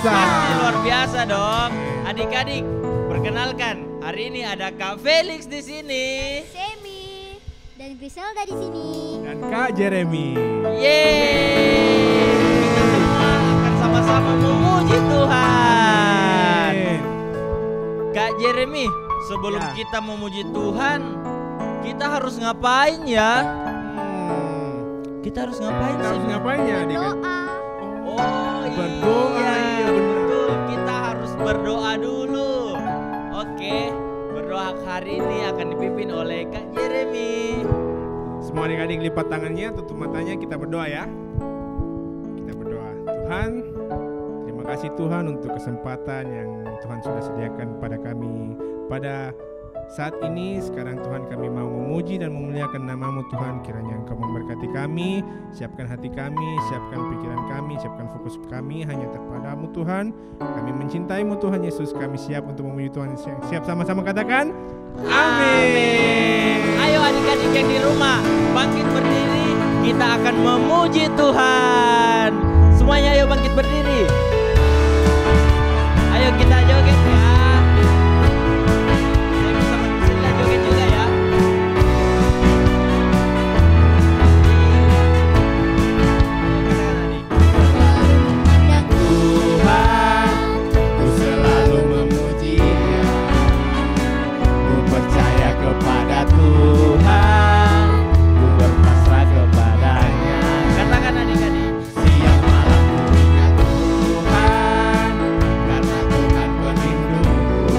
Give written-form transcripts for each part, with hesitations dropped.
biasa. Pasti luar biasa dong. Adik-adik, perkenalkan, hari ini ada Kak Felix di sini. Semi dan Griselda di sini. Dan Kak Jeremy. Yeay. Kita semua akan sama-sama memuji Tuhan. Amin. Kak Jeremy, sebelum Ya. kita memuji Tuhan, kita harus ngapain ya? Kita harus ngapain Kita sih? harus ngapain ya adik? Doa. Oh Berdoa, iya, benar. betul. Kita harus berdoa dulu. Oke, berdoa hari ini akan dipimpin oleh Kak Jeremy. Semua adik-adik lipat tangannya, tutup matanya, kita berdoa ya. Kita berdoa. Tuhan, terima kasih Tuhan untuk kesempatan yang Tuhan sudah sediakan pada kami pada saat ini. Sekarang Tuhan, kami mau memuji dan memuliakan nama-Mu Tuhan. Kiranya Engkau memberkati kami, siapkan hati kami, siapkan pikiran kami, siapkan fokus kami hanya terpadamu Tuhan. Kami mencintai-Mu Tuhan Yesus. Kami siap untuk memuji Tuhan. Siap sama-sama katakan amin. Ayo adik-adik yang di rumah, bangkit berdiri. Kita akan memuji Tuhan. Semuanya ayo bangkit berdiri. Ayo kita joget ya. Saya bersama Priscilla joget juga ya. Tuhan, ku selalu memuji-Nya. Ku percaya kepada Tuhan, ku berpasrah kepadanya. Katakan adik-adik. Siang malam ku ingat Tuhan, karena Tuhan pelindungku.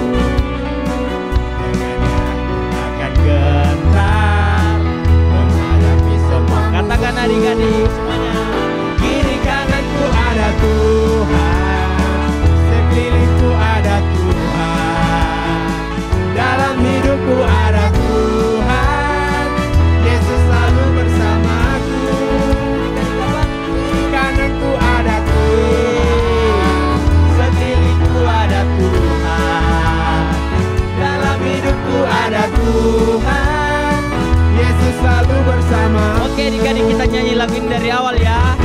Dengannya aku akan gentar menghadapi semua. Katakan adik-adik semuanya. Kiri kananku ada Tuhan, sekelilingku ada Tuhan, dalam hidupku ada Tuhan, Yesus selalu bersamaku. Kiri kananku ada Tuhan, sekelilingku ada Tuhan, dalam hidupku ada Tuhan, Yesus selalu bersamaku. Oke adik-adik, kita nyanyi lagu ini dari awal ya.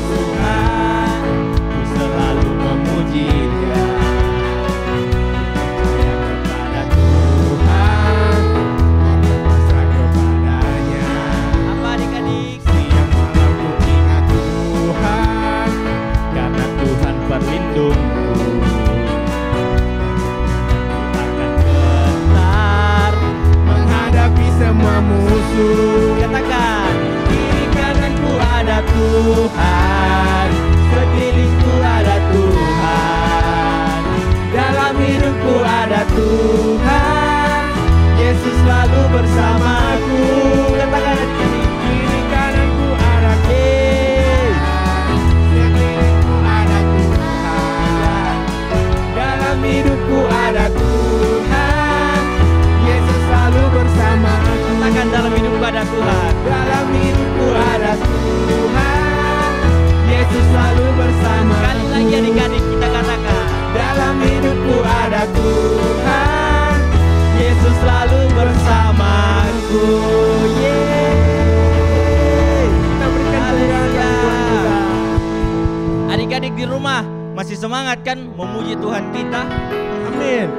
Tuhan, ku selalu memuji-Nya. Percaya kepada Tuhan, berpasrah kepadanya. Apa adik-adik? Siang malam ku ingat Tuhan, karena Tuhan perlindungku. Akan gentar menghadapi semua musuh. Katakan. Kiri kananku ada Tuhan, sekelilingku ada Tuhan, dalam hidupku ada Tuhan, Yesus selalu bersamaku. Katakan adik-adik. Kiri kananku ada Tuhan, sekelilingku ada Tuhan, dalam hidupku ada Tuhan, Yesus selalu bersamaku. Katakan dalam hidupku ada Tuhan. Dalam hidupku ada Tuhan, Yesus selalu bersama. Sekali lagi adik-adik kita katakan. Dalam hidupku ada Tuhan, Yesus selalu bersamaku. Yeay. Kita berikan Haleluya. Tuhan kita. Adik-adik di rumah masih semangat kan memuji Tuhan kita? Amin.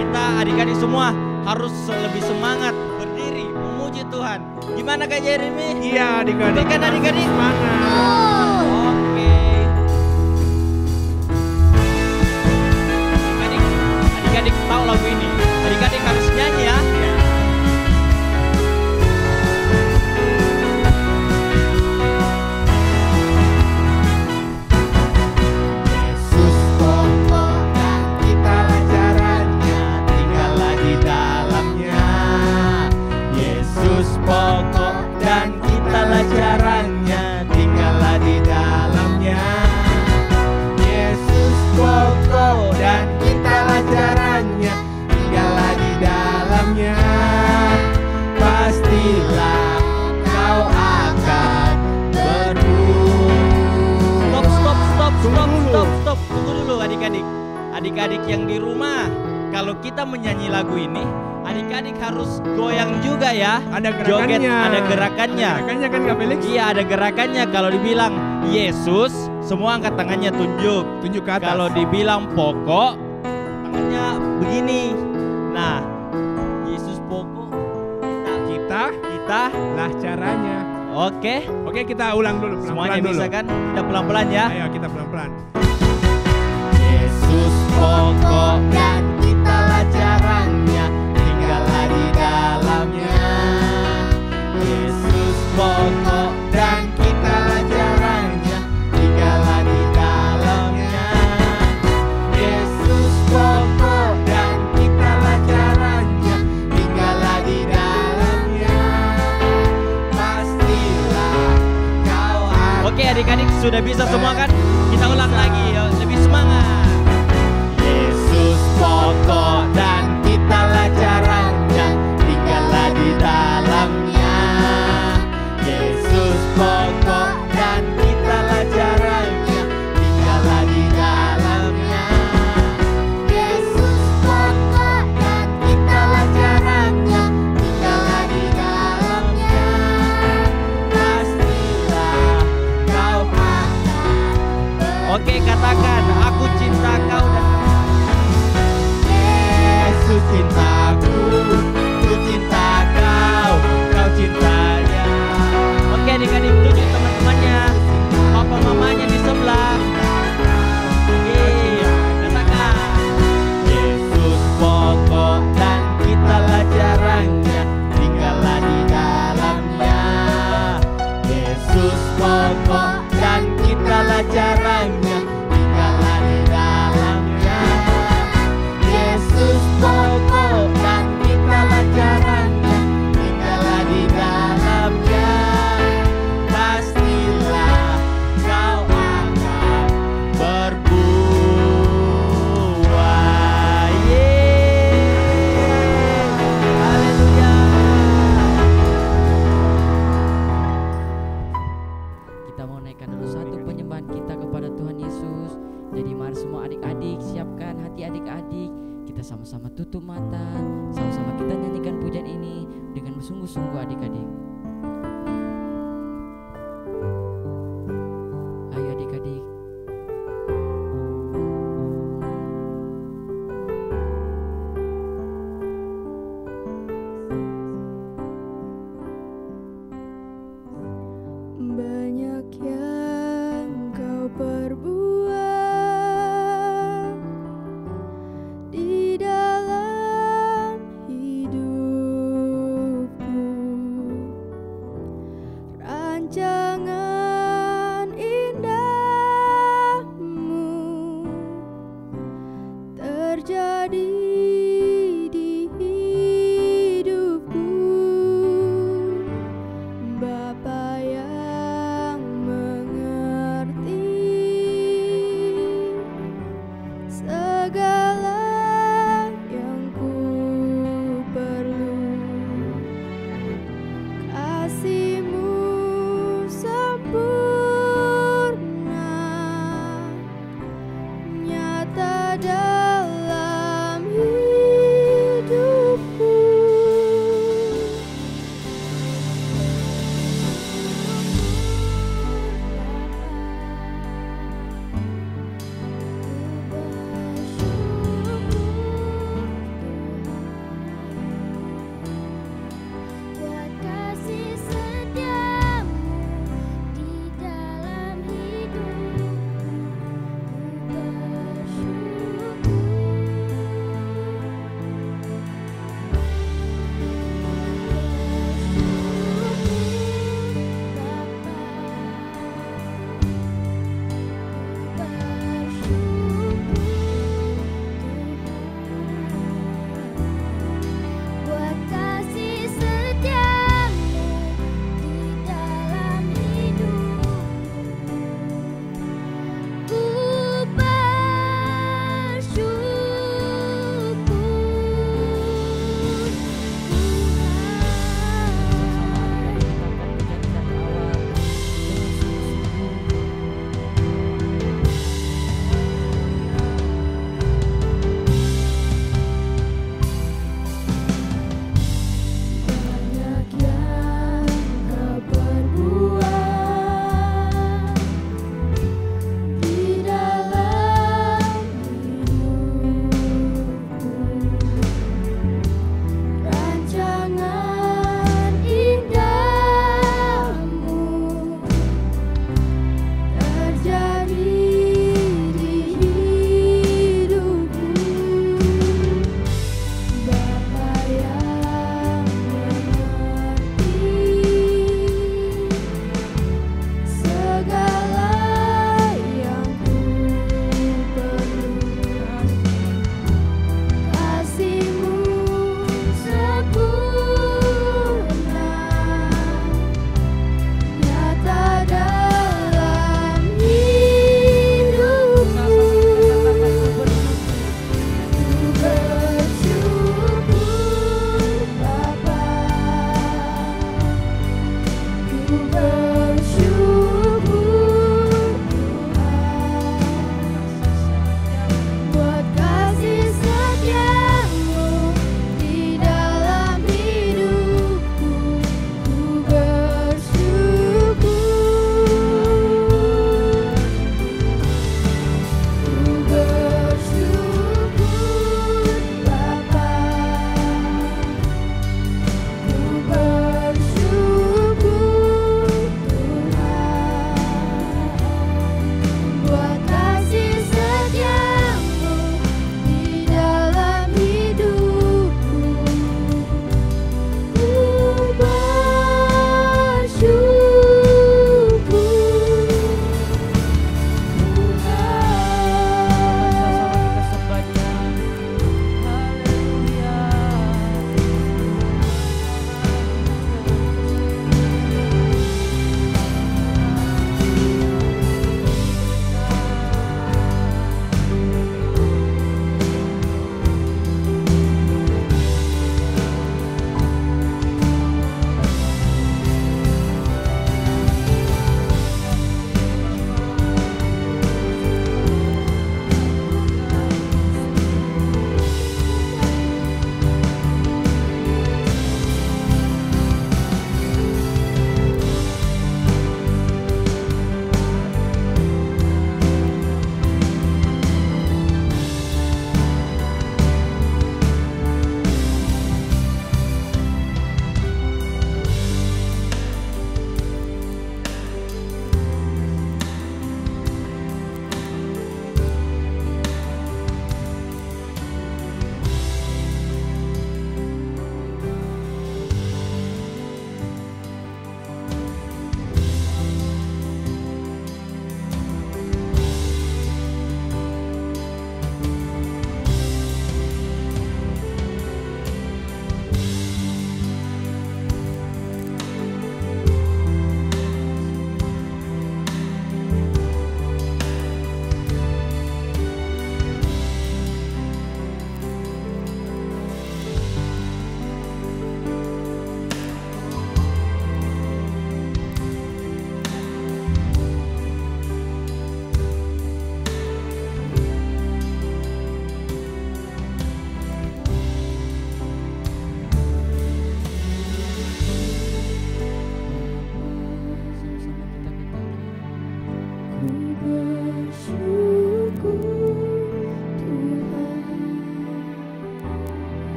Kita adik-adik semua harus lebih semangat berdiri memuji Tuhan. Gimana Kak Jeremy? Iya adik-adik. Betul kan adik-adik? Semangat. Oh. Oke. Adik-adik tahu lagu ini. Adik-adik harus nyanyi ya. Yesus pokok dan kitalah caranya, tinggallah di dalamnya. Yesus pokok dan kitalah caranya, tinggallah di dalamnya. Yesus pokok dan kitalah caranya, tinggallah di dalamnya. Pastilah kau akan berubah. Stop. Tunggu dulu adik-adik. Adik-adik yang di rumah, kalau kita menyanyi lagu ini, adik-adik harus goyang juga ya. Ada Joget, gerakannya. ada gerakannya. Ada gerakannya kan Kak Felix? Iya, ada gerakannya. Kalau dibilang Yesus, semua angkat tangannya tunjuk. Tunjuk ke atas. Kalau dibilang pokok, tangannya begini. Nah, Yesus pokok, kita lah caranya. Oke. Oke, kita ulang dulu Semuanya pelan-pelan dulu. bisa kan? Kita pelan-pelan ya. Ayo kita pelan-pelan. Yesus pokok dan kitalah caranya, tinggallah di dalamnya. Yesus pokok dan kitalah caranya, tinggallah di dalamnya. Yesus pokok dan kitalah caranya, tinggallah di dalamnya. Pastilah kau akan. Oke adik-adik sudah bisa semua kan? Kita ulang lagi yuk, lebih semangat. Yesus pokok dan kitalah caranya, tinggallah di dalamnya. Yesus pokok dan kitalah caranya, tinggallah di dalamnya. Yesus pokok dan kitalah caranya, tinggallah di dalamnya. Pastilah kau akan. Oke, katakan aku cinta kau dan Yesus cintaku, ku cinta kau, kau cinta dia. Oke adik-adik, tunjuk teman-temannya, papa mamanya di sebelah. Iya, katakan Yesus pokok dan kitalah caranya, tinggallah di dalamnya. Yesus pokok dan kitalah caranya, tinggallah di dalamnya. Yesus pokok dan kitalah caranya, tinggallah di dalamnya. Pastilah kau akan berbuah. Haleluya. Kita mau naikkan dulu satu penyembahan kita kepada Tuhan Yesus. Jadi mari semua adik-adik siapkan hati adik-adik. Kita sama-sama tutup mata, sama-sama kita nyanyikan pujian ini dengan sungguh-sungguh adik-adik. Ayo adik-adik. Banyak yang kau perbuat di dalam hidupku. Rancangan indahmu terjadi di hidupku. Bapa yang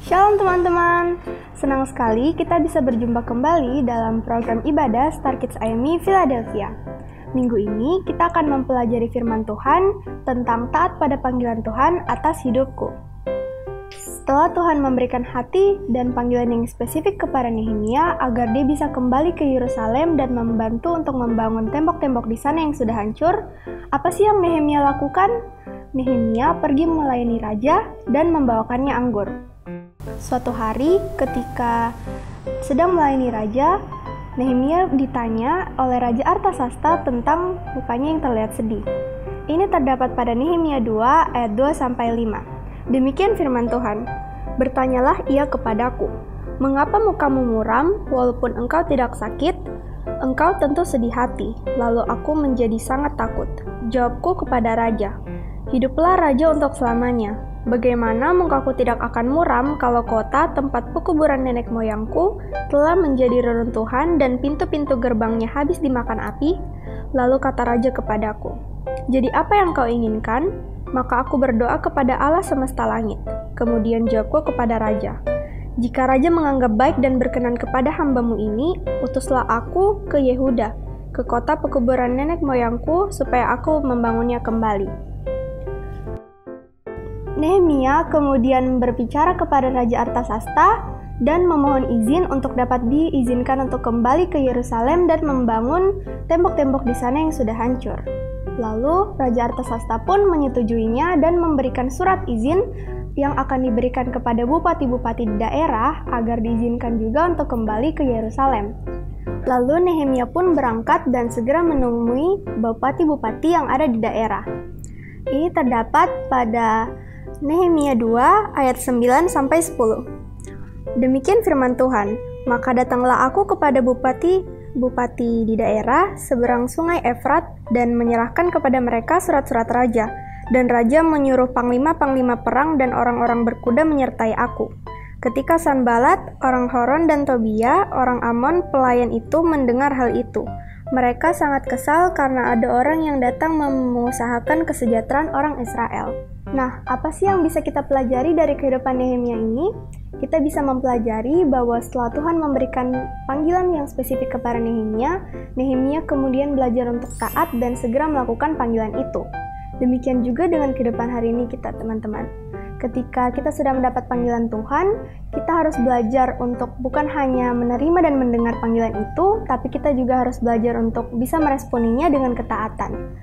Shalom teman-teman, senang sekali kita bisa berjumpa kembali dalam program ibadah Star Kids IMI Philadelphia. Minggu ini kita akan mempelajari firman Tuhan tentang taat pada panggilan Tuhan atas hidupku. Setelah Tuhan memberikan hati dan panggilan yang spesifik kepada Nehemia agar dia bisa kembali ke Yerusalem dan membantu untuk membangun tembok-tembok di sana yang sudah hancur, apa sih yang Nehemia lakukan? Nehemia pergi melayani raja dan membawakannya anggur. Suatu hari ketika sedang melayani raja, Nehemia ditanya oleh Raja Artasasta tentang mukanya yang terlihat sedih. Ini terdapat pada Nehemia 2 ayat 2-5. Demikian firman Tuhan, "Bertanyalah ia kepadaku, mengapa mukamu muram walaupun engkau tidak sakit? Engkau tentu sedih hati." Lalu aku menjadi sangat takut. Jawabku kepada raja, "Hiduplah raja untuk selamanya. Bagaimana mukaku tidak akan muram kalau kota tempat pekuburan nenek moyangku telah menjadi reruntuhan dan pintu-pintu gerbangnya habis dimakan api?" Lalu kata raja kepadaku, "Jadi apa yang kau inginkan?" Maka aku berdoa kepada Allah semesta langit. Kemudian jawabku kepada raja, "Jika raja menganggap baik dan berkenan kepada hambamu ini, utuslah aku ke Yehuda, ke kota pekuburan nenek moyangku, supaya aku membangunnya kembali." Nehemia kemudian berbicara kepada Raja Artasasta dan memohon izin untuk dapat diizinkan untuk kembali ke Yerusalem dan membangun tembok-tembok di sana yang sudah hancur. Lalu Raja Artasasta pun menyetujuinya dan memberikan surat izin yang akan diberikan kepada bupati-bupati di daerah agar diizinkan juga untuk kembali ke Yerusalem. Lalu Nehemia pun berangkat dan segera menemui bupati-bupati yang ada di daerah. Ini terdapat pada Nehemia 2 ayat 9-10. Demikian firman Tuhan, "Maka datanglah aku kepada bupati di daerah seberang sungai Efrat dan menyerahkan kepada mereka surat-surat raja. Dan raja menyuruh panglima-panglima perang dan orang-orang berkuda menyertai aku. Ketika Sanbalat, orang Horon dan Tobia, orang Amon, pelayan itu mendengar hal itu. Mereka sangat kesal karena ada orang yang datang mengusahakan kesejahteraan orang Israel." Nah, apa sih yang bisa kita pelajari dari kehidupan Nehemia ini? Kita bisa mempelajari bahwa setelah Tuhan memberikan panggilan yang spesifik kepada Nehemia, Nehemia kemudian belajar untuk taat dan segera melakukan panggilan itu. Demikian juga dengan kehidupan hari ini kita, teman-teman. Ketika kita sudah mendapat panggilan Tuhan, kita harus belajar untuk bukan hanya menerima dan mendengar panggilan itu, tapi kita juga harus belajar untuk bisa meresponinya dengan ketaatan.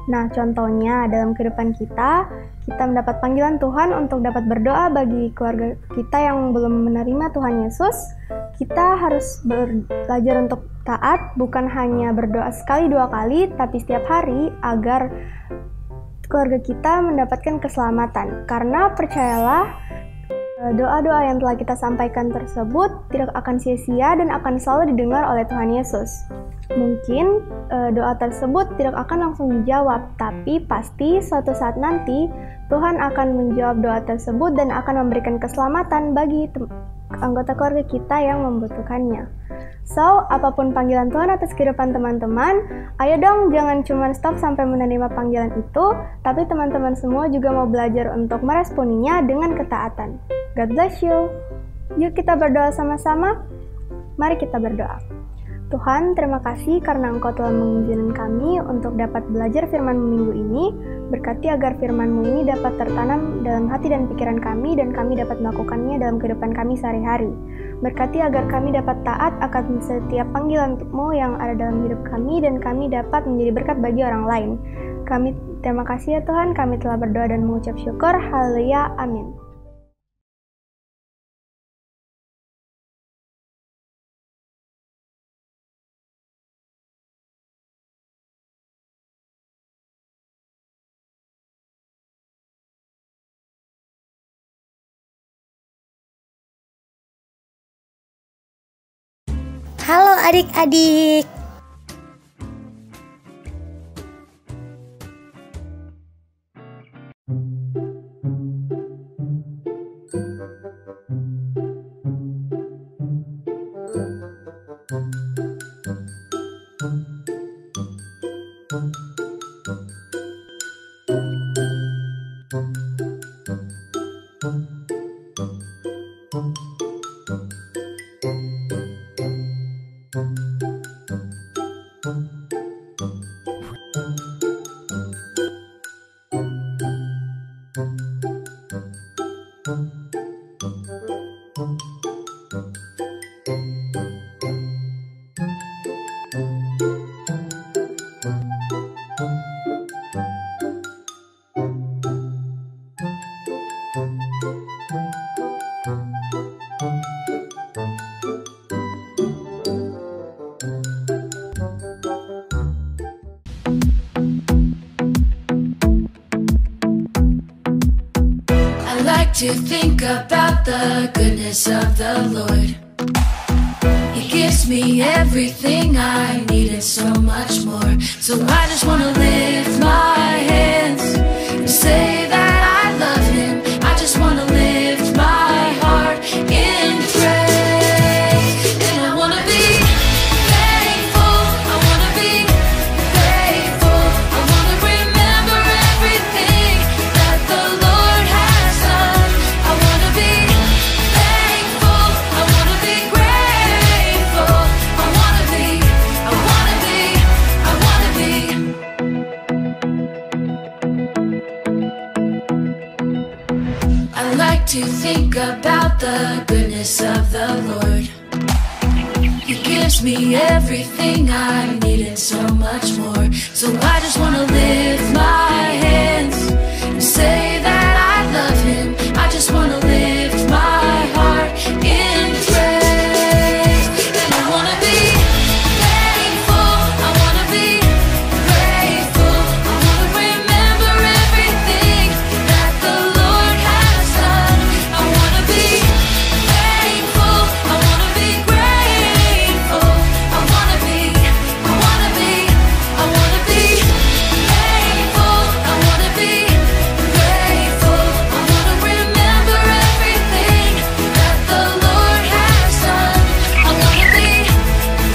Nah, contohnya dalam kehidupan kita mendapat panggilan Tuhan untuk dapat berdoa bagi keluarga kita yang belum menerima Tuhan Yesus. Kita harus belajar untuk taat, bukan hanya berdoa sekali dua kali, tapi setiap hari agar keluarga kita mendapatkan keselamatan. Karena percayalah, doa-doa yang telah kita sampaikan tersebut tidak akan sia-sia dan akan selalu didengar oleh Tuhan Yesus. Mungkin doa tersebut tidak akan langsung dijawab, tapi pasti suatu saat nanti Tuhan akan menjawab doa tersebut dan akan memberikan keselamatan bagi anggota keluarga kita yang membutuhkannya. So, apapun panggilan Tuhan atas kehidupan teman-teman, ayo dong jangan cuma stop sampai menerima panggilan itu, tapi teman-teman semua juga mau belajar untuk meresponinya dengan ketaatan. God bless you. Yuk kita berdoa sama-sama. Mari kita berdoa. Tuhan, terima kasih karena Engkau telah mengizinkan kami untuk dapat belajar firman-Mu minggu ini. Berkati agar firman-Mu ini dapat tertanam dalam hati dan pikiran kami dan kami dapat melakukannya dalam kehidupan kami sehari-hari. Berkati agar kami dapat taat akan setiap panggilan-Mu yang ada dalam hidup kami dan kami dapat menjadi berkat bagi orang lain. Kami terima kasih ya Tuhan, kami telah berdoa dan mengucap syukur. Haleluya, amin. Halo adik-adik. To think about the goodness of the Lord. He gives me everything I need and so much more. So I just want to lift my hands and say that I love Him. I just want to lift my heart in praise. And I want to be thankful. I want to be faithful. I want to remember everything that the Lord has done. I want to be thankful. I want to be grateful. I want to be, I want to be, I want to be. I like to think about the goodness of the Lord. He gives me everything I need and so much more. So I just want to lift my hands and say that I love Him. I just want to lift my heart in praise. And I want to be thankful. I want to be grateful. I want to remember everything that the Lord has done. I want to be thankful. I want to be grateful. I want to be, I want to be, I want to be thankful. I want to be grateful. I want to remember everything that the Lord has done. I want to be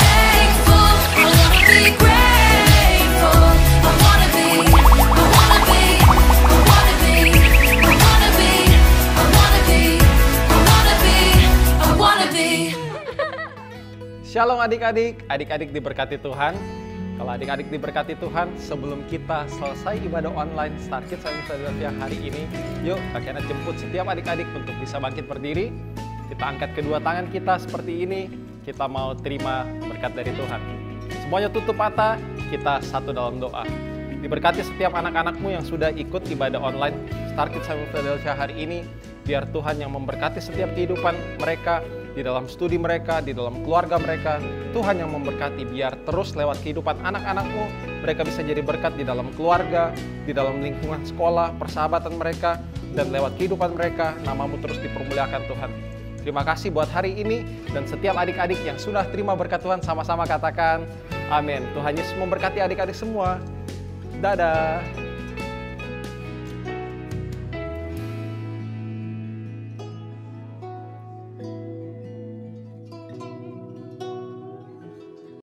thankful. I want to be grateful. I want to be, I want to be, I want to be, I want to be, I want to be, I want to be, I want to be. Shalom adik-adik, adik-adik diberkati Tuhan. Kalau adik-adik diberkati Tuhan, sebelum kita selesai ibadah online Start Kids Philadelphia hari ini, yuk Kakek Enet jemput setiap adik-adik untuk bisa bangkit berdiri. Kita angkat kedua tangan kita seperti ini, kita mau terima berkat dari Tuhan. Semuanya tutup mata, kita satu dalam doa. Diberkati setiap anak-anakmu yang sudah ikut ibadah online Start Kids Philadelphia hari ini, biar Tuhan yang memberkati setiap kehidupan mereka, di dalam studi mereka, di dalam keluarga mereka. Tuhan yang memberkati, biar terus lewat kehidupan anak-anakmu, mereka bisa jadi berkat di dalam keluarga, di dalam lingkungan sekolah, persahabatan mereka, dan lewat kehidupan mereka, namamu terus dipermuliakan Tuhan. Terima kasih buat hari ini, dan setiap adik-adik yang sudah terima berkat Tuhan, sama-sama katakan amin. Tuhan Yesus memberkati adik-adik semua. Dadah.